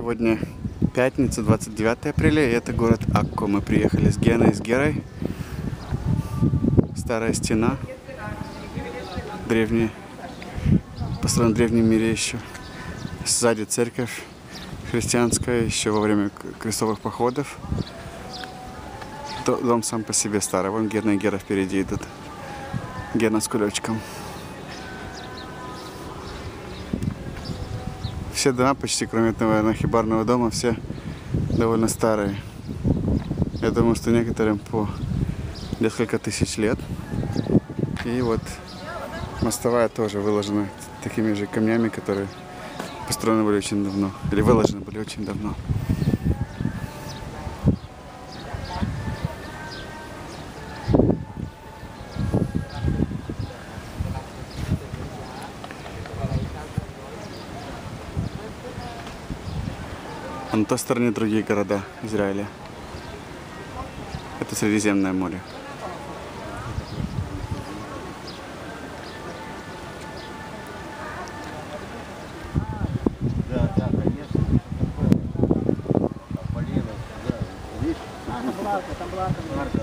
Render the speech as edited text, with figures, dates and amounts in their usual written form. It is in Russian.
Сегодня пятница, 29 апреля, и это город Акко. Мы приехали с Геной и с Герой. Старая стена, древняя, построена в древнем мире еще. Сзади церковь христианская, еще во время крестовых походов. Дом сам по себе старый. Вон Гена и Гера впереди идут. Гена с кулечком. Все дома почти, кроме этого хибарного дома, все довольно старые. Я думаю, что некоторым по несколько тысяч лет. И вот мостовая тоже выложена такими же камнями, которые построены были очень давно. Или выложены были очень давно. А на той стороне другие города Израиля. Это Средиземное море. Да, конечно. Там была арка.